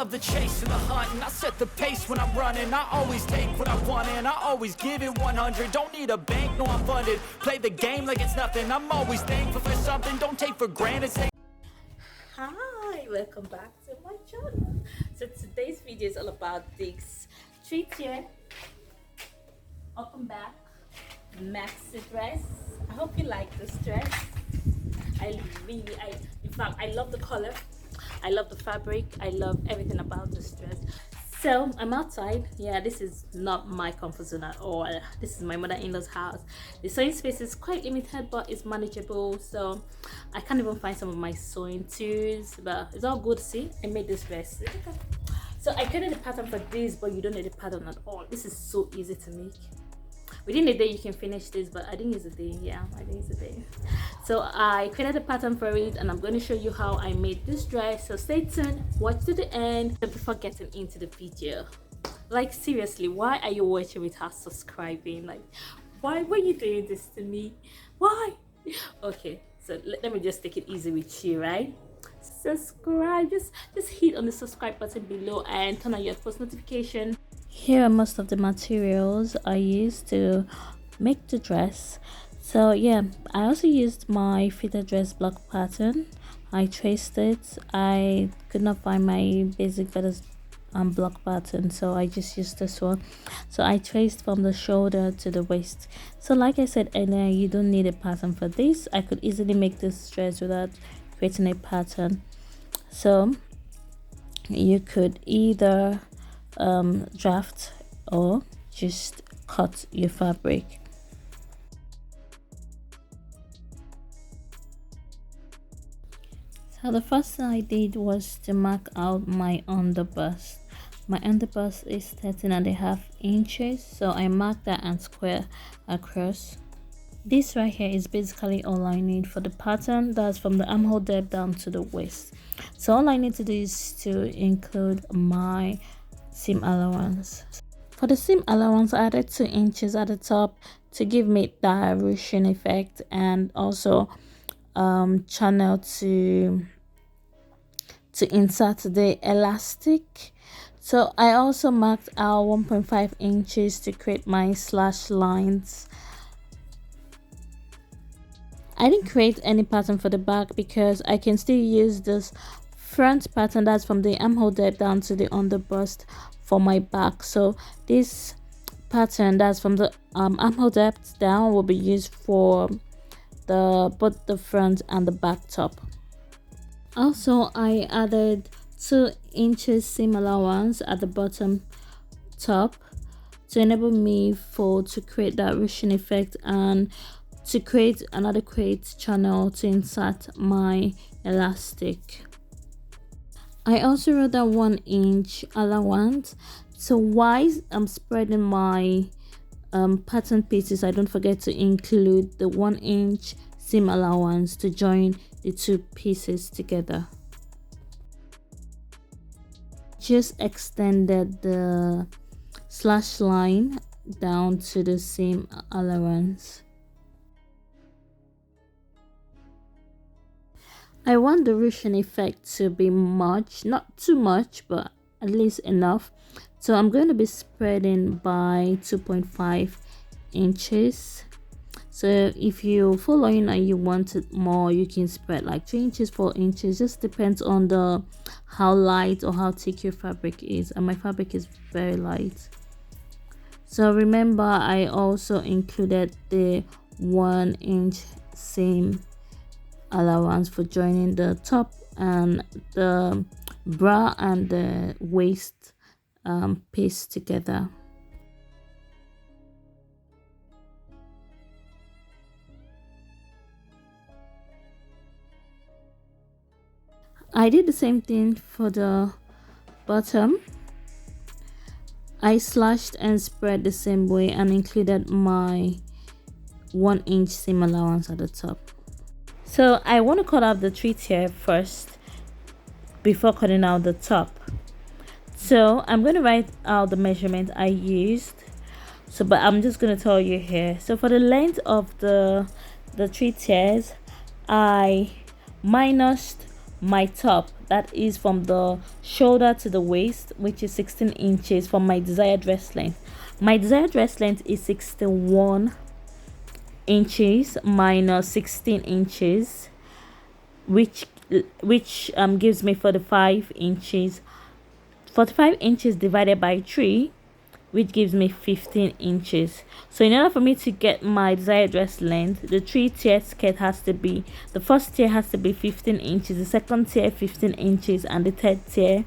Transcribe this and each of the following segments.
love the chase and the hunt, and I set the pace when I'm running. I always take what I want and I always give it 100. Don't need a bank, no I'm funded. Play the game like it's nothing. I'm always thankful for something. Don't take for granted. Hi, welcome back to my channel. So today's video is all about this 3-tier up and back maxi dress. I hope you like this dress. In fact, I love the color, I love the fabric, I love everything about this dress. So I'm outside. Yeah, this is not my comfort zone at all. This is my mother-in-law's house. The sewing space is quite limited, but it's manageable. So I can't even find some of my sewing tools, but it's all good. See, I made this dress. So I created the pattern for this, but you don't need the pattern at all. This is so easy to make. Within a day you can finish this, but I didn't use a day. Yeah, I didn't use a day. So I created a pattern for it, and I'm going to show you how I made this dress. So stay tuned, watch to the end before getting into the video. Like seriously, why are you watching without subscribing? Like, why were you doing this to me? Why? Okay, so let me just take it easy with you, right? Subscribe, just hit on the subscribe button below and turn on your post notification. Here are most of the materials I used to make the dress. So yeah, I also used my fitted dress block pattern. I traced it. I could not find my basic feathers block pattern, so I just used this one. So I traced from the shoulder to the waist. So like I said earlier, you don't need a pattern for this. I could easily make this dress without creating a pattern. So you could either draft or just cut your fabric. So the first thing I did was to mark out my underbust. My underbust is 13.5 inches, so I marked that and square across. This right here is basically all I need for the pattern. That's from the armhole depth down to the waist. So all I need to do is to include my seam allowance. For the seam allowance, I added 2 inches at the top to give me that ruching effect, and also channel to insert the elastic. So I also marked out 1.5 inches to create my slash lines. I didn't create any pattern for the back because I can still use this front pattern, that's from the armhole depth down to the underbust, for my back. So this pattern that's from the armhole depth down will be used for both the front and the back top. Also, I added 2 inches seam allowance at the bottom top to enable me to create that ruching effect and to create an adequate channel to insert my elastic. I also wrote that 1 inch allowance. So while I'm spreading my pattern pieces, I don't forget to include the 1 inch seam allowance to join the 2 pieces together. Just extended the slash line down to the seam allowance. I want the ruching effect to be much, not too much, but at least enough. So I'm going to be spreading by 2.5 inches. So if you're following and you want it more, you can spread like 3 inches, 4 inches. Just depends on how light or how thick your fabric is. And my fabric is very light. So remember, I also included the 1 inch seam allowance for joining the top and the bra and the waist piece together. I did the same thing for the bottom. I slashed and spread the same way and included my 1 inch seam allowance at the top. So I want to cut out the 3-tier first before cutting out the top. So I'm going to write out the measurement I used. So but I'm just going to tell you here. So for the length of the 3 tiers, I minused my top, that is from the shoulder to the waist, which is 16 inches for my desired dress length. My desired dress length is 61 inches minus 16 inches, which gives me 45 inches. 45 inches divided by 3, which gives me 15 inches. So in order for me to get my desired dress length, the 3-tier skirt has to be, the first tier has to be 15 inches, the second tier 15 inches, and the third tier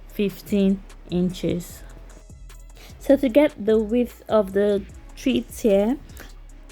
15 inches. So to get the width of the 3-tier,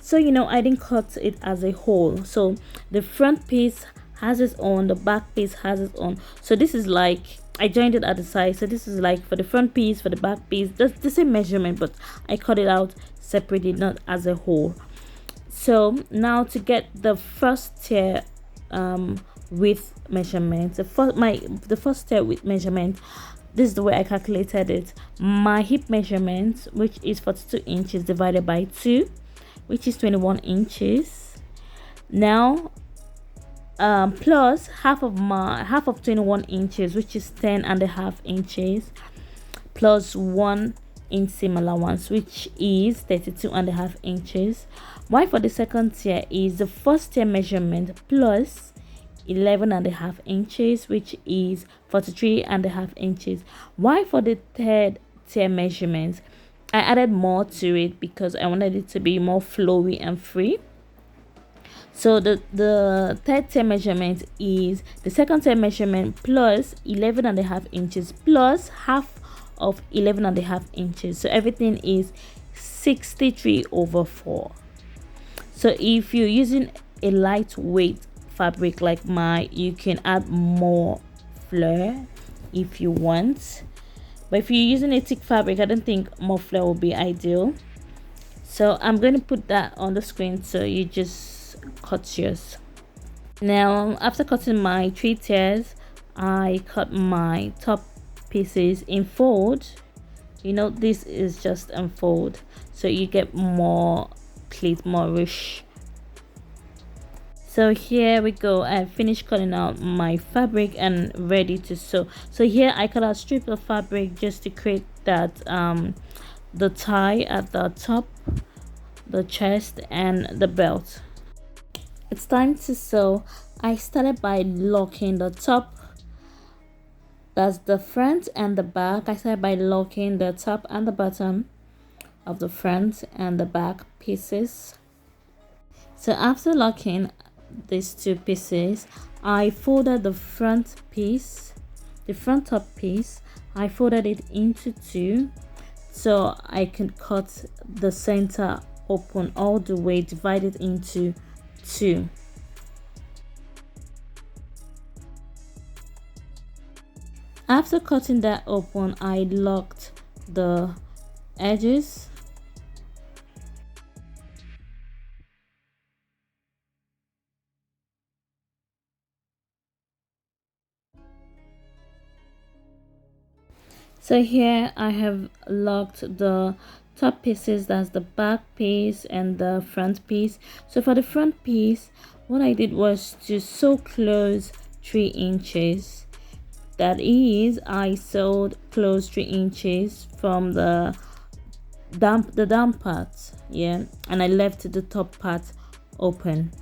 so I didn't cut it as a whole. So the front piece has its own, the back piece has its own. So this is like, I joined it at the side. So this is like for the front piece, for the back piece, that's the same measurement, but I cut it out separately, not as a whole. So now to get the first tier width measurement, the first tier width measurement, this is the way I calculated it. My hip measurement, which is 42 inches divided by 2, which is 21 inches. Now plus half of 21 inches, which is 10.5 inches, plus 1 inch seam allowance, which is 32.5 inches. Y for the second tier is the first tier measurement plus 11.5 inches, which is 43.5 inches. Y for the third tier measurement, I added more to it because I wanted it to be more flowy and free. So the third tier measurement is the second tier measurement plus 11.5 inches plus half of 11.5 inches. So everything is 63/4. So if you're using a lightweight fabric like mine, you can add more flare if you want. But if you're using a thick fabric, I don't think more flare will be ideal. So I'm going to put that on the screen so you just cut yours. Now after cutting my 3 tiers, I cut my top pieces in fold. This is just unfold, so you get more pleat, more ruche. So here we go. I finished cutting out my fabric and ready to sew. So here I cut out strip of fabric just to create that the tie at the top, the chest, and the belt. It's time to sew. I started by locking the top, that's the front and the back. I started by locking the top and the bottom of the front and the back pieces. So after locking these 2 pieces, I folded the front piece, the front top piece, I folded it into 2 so I can cut the center open all the way, divide it into 2. After cutting that open, I locked the edges. So here I have locked the top pieces, that's the back piece and the front piece. So for the front piece, what I did was to sew close 3 inches. That is, I sewed close 3 inches from the down part, and I left the top part open.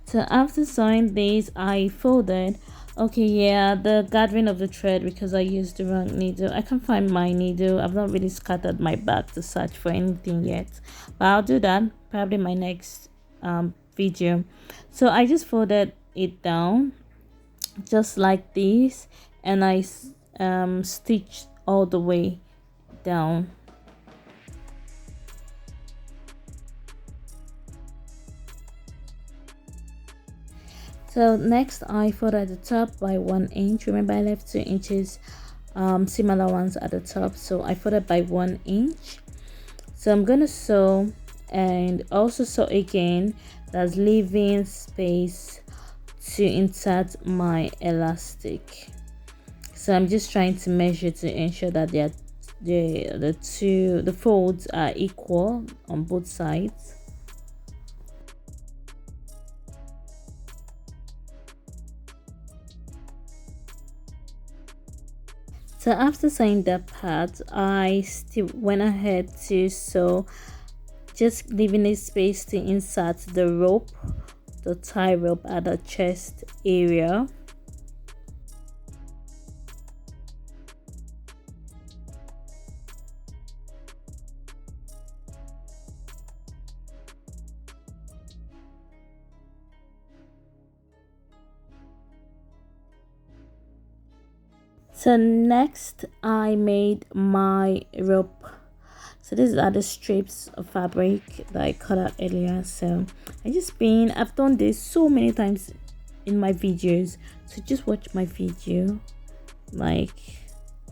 So after sewing this, I folded. The gathering of the thread, because I used the wrong needle. I can't find my needle. I've not really scattered my bag to search for anything yet, but I'll do that probably in my next video. So I just folded it down just like this, and I stitched all the way down. So next I folded the top by 1 inch. Remember, I left 2 inches seam allowance at the top, so I folded by 1 inch. So I'm gonna sew and also sew again, that's leaving space to insert my elastic. So I'm just trying to measure to ensure that the folds are equal on both sides. So after sewing that part, I still went ahead to sew, just leaving a space to insert the rope, the tie rope at the chest area. So next I made my rope. So these are the strips of fabric that I cut out earlier. So I've done this so many times in my videos, so just watch my video. Like,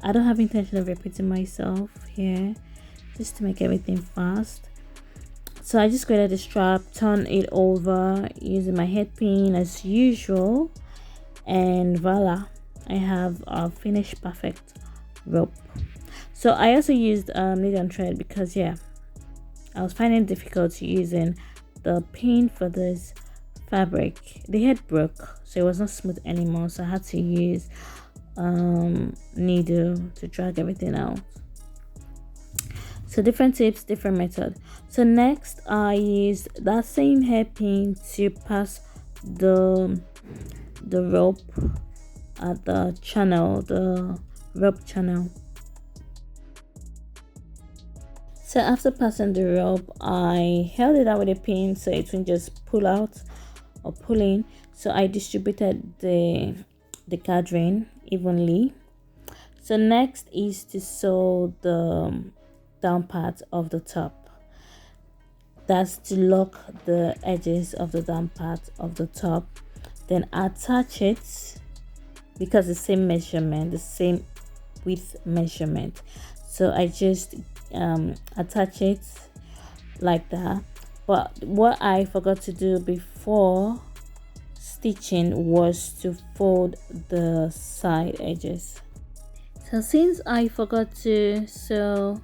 I don't have intention of repeating myself here, just to make everything fast. So I just created a strap, turn it over using my head pin as usual, and voila, I have a finished perfect rope. So I also used needle and thread because I was finding it difficult using the pin for this fabric. The head broke, so it was not smooth anymore, so I had to use needle to drag everything out. So different tips, different method. So next I used that same hairpin to pass the rope at the channel, the rope channel. So after passing the rope, I held it out with a pin so it wouldn't just pull out or pull in. So I distributed the gathering evenly. So next is to sew the down part of the top. That's to lock the edges of the down part of the top, then attach it because the same measurement, the same width measurement. So I just attach it like that. But what I forgot to do before stitching was to fold the side edges. So since I forgot to sew,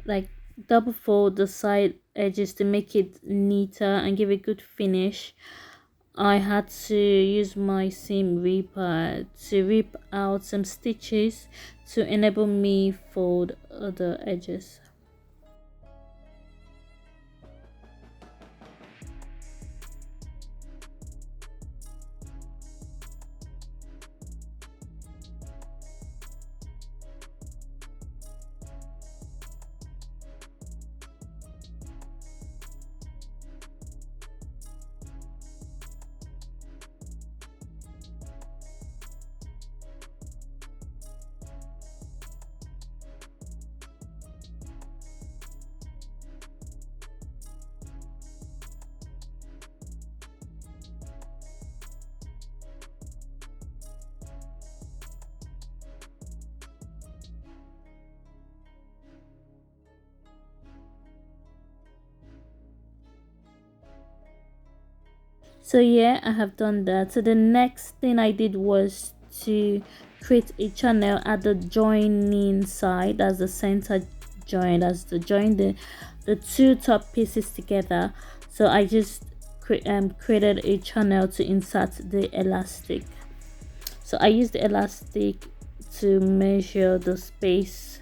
like, double fold the side edges to make it neater and give a good finish, I had to use my seam ripper to rip out some stitches to enable me fold the edges. So I have done that. So the next thing I did was to create a channel at the joining side. That's the center join, that's to join the two top pieces together. So I just created a channel to insert the elastic. So I used the elastic to measure the space.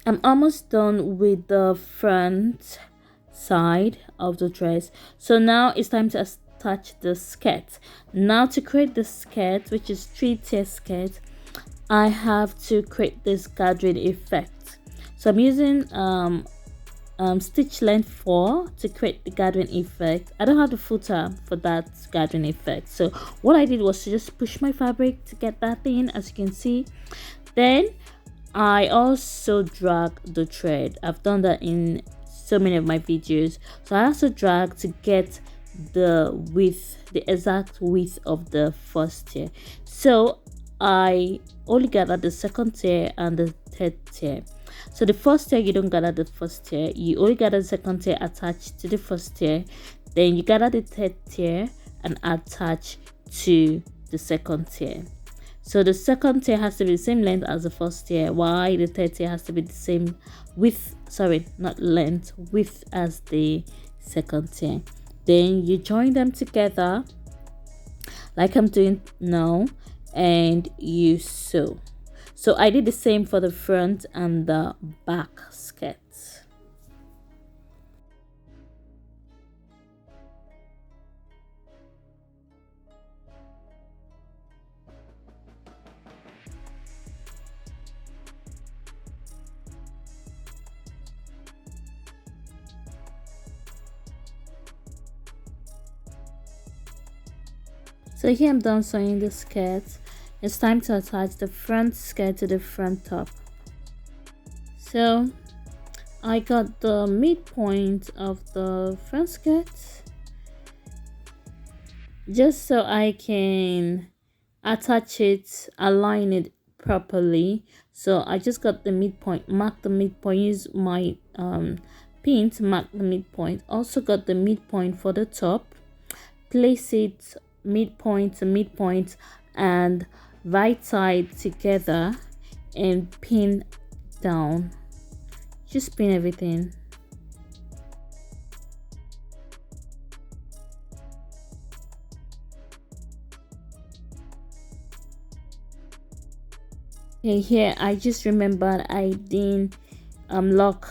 I'm almost done with the front side of the dress. So now it's time to attach the skirt. Now to create the skirt, which is 3-tier skirt, I have to create this gathering effect. So I'm using stitch length 4 to create the gathering effect. I don't have the footer for that gathering effect, so what I did was to just push my fabric to get that in, as you can see. Then I also drag the thread. I've done that in so many of my videos. So I also drag to get the width, the exact width of the first tier. So I only gather the second tier and the third tier. So the first tier, you don't gather the first tier, you only gather the second tier attached to the first tier, then you gather the third tier and attach to the second tier. So the second tier has to be the same length as the first tier, while the third tier has to be the same width, sorry, not length, width as the second tier. Then you join them together like I'm doing now, and you sew. So I did the same for the front and the back skirt. So here I'm done sewing the skirt. It's time to attach the front skirt to the front top. So I got the midpoint of the front skirt just so I can attach it, align it properly. So I just got the midpoint, mark the midpoint, use my pin to mark the midpoint. Also got the midpoint for the top, place it midpoint to midpoint and right side together and pin down. Just pin everything. Okay, here I just remembered I didn't lock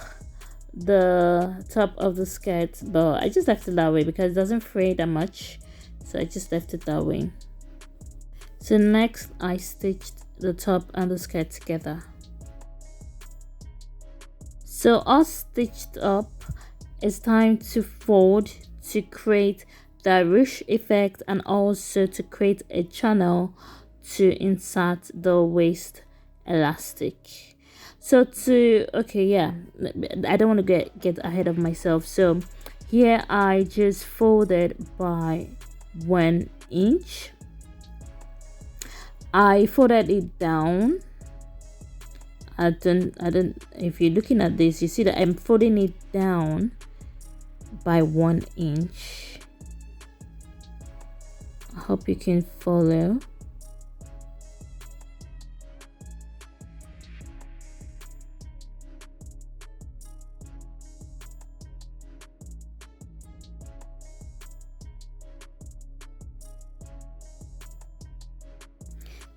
the top of the skirt, but I just left it that way because it doesn't fray that much, so I just left it that way. So next I stitched the top and the skirt together. So all stitched up, it's time to fold to create the ruche effect and also to create a channel to insert the waist elastic. So to, okay, yeah, I don't want to get ahead of myself. So here I just folded by 1 inch. I folded it down. I don't if you're looking at this, you see that I'm folding it down by 1 inch. I hope you can follow.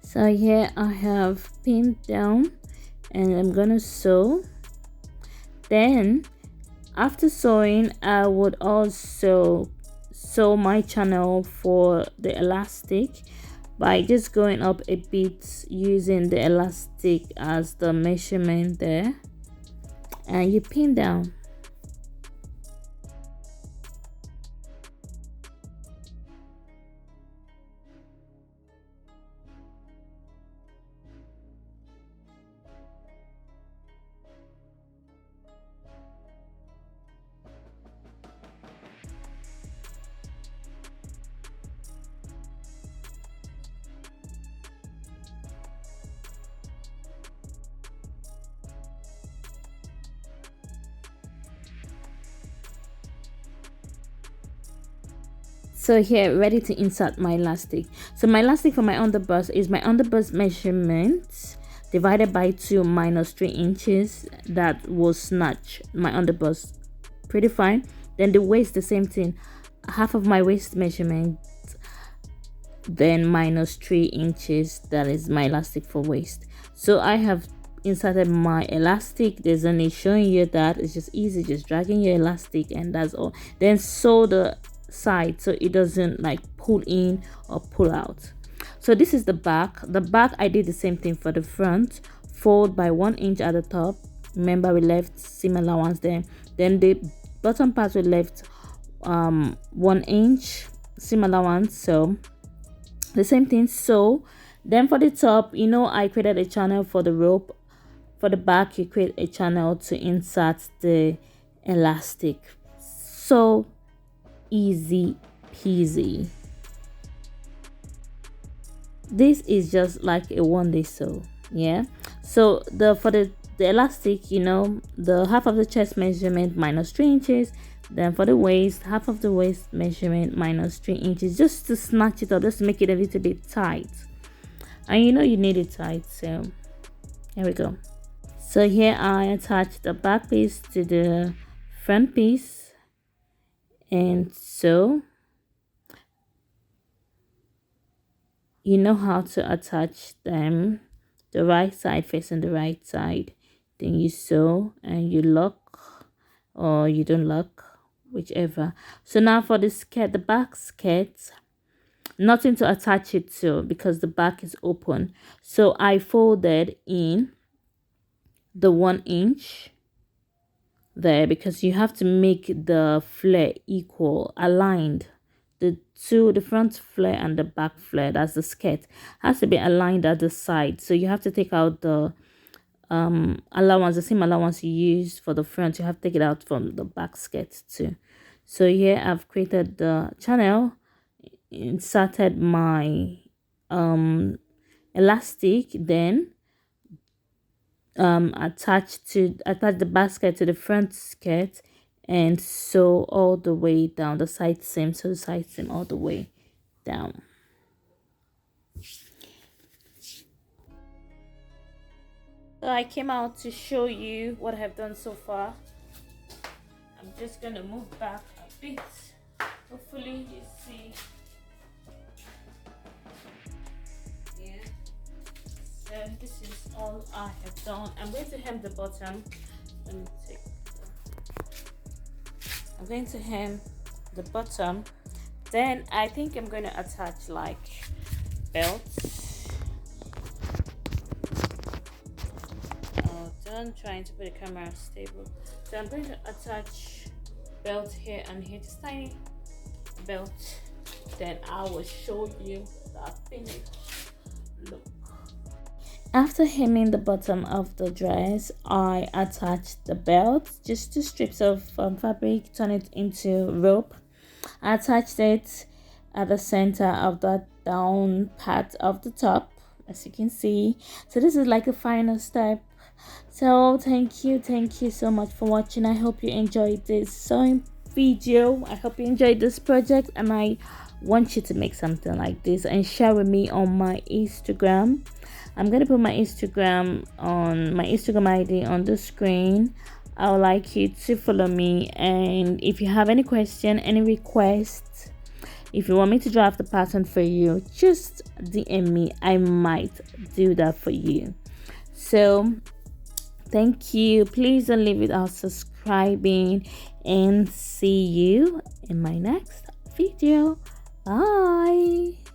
So here I have pinned down and I'm gonna sew. Then after sewing, I would also sew my channel for the elastic by just going up a bit using the elastic as the measurement there, and you pin down. So here, ready to insert my elastic. So my elastic for my underbust is my underbust measurement divided by 2 minus 3 inches. That will snatch my underbust pretty fine. Then the waist, the same thing, half of my waist measurement, then minus 3 inches. That is my elastic for waist. So I have inserted my elastic. There's only showing you that it's just easy, just dragging your elastic, and that's all. Then sew the side so it doesn't like pull in or pull out. So this is the back. The back, I did the same thing for the front. Fold by 1 inch at the top. Remember, we left seam allowance there. Then the bottom part we left 1 inch seam allowance, so the same thing. So then for the top, you know, I created a channel for the rope. For the back, you create a channel to insert the elastic. So easy peasy. This is just like a 1-day sew. Yeah, so for the elastic, you know, the half of the chest measurement minus 3 inches. Then for the waist, half of the waist measurement minus 3 inches, just to snatch it up, just to make it a little bit tight. And you know you need it tight, so here we go. So here I attach the back piece to the front piece, and so you know how to attach them. The right side facing the right side, then you sew and you lock, or you don't lock, whichever. So now for the skirt, the back skirt, nothing to attach it to because the back is open. So I folded in the 1 inch there, because you have to make the flare equal, aligned. The front flare and the back flare, that's the skirt, has to be aligned at the side. So you have to take out the allowance, the same allowance you used for the front, you have to take it out from the back skirt too. So here I've created the channel, inserted my elastic, then attach the basket to the front skirt and sew all the way down the side seam. So the side seam all the way down. So I came out to show you what I have done so far. I'm just gonna move back a bit. Hopefully you see. Yeah. So this is all I have done. I'm going to hem the bottom. Let me take. I'm going to hem the bottom. Then I think I'm going to attach like belts. I'm trying to put the camera stable. So I'm going to attach belt here and here, just tiny belt. Then I will show you the finished look. After hemming the bottom of the dress, I attached the belt, just 2 strips of fabric, turn it into rope. I attached it at the center of that down part of the top, as you can see. So this is like the final step. So thank you so much for watching. I hope you enjoyed this sewing video. I hope you enjoyed this project, and I want you to make something like this and share with me on my Instagram. I'm gonna put my Instagram ID on the screen. I would like you to follow me, and if you have any question, any requests, if you want me to draft the pattern for you, just DM me. I might do that for you. So thank you. Please don't leave without subscribing, and see you in my next video. Bye.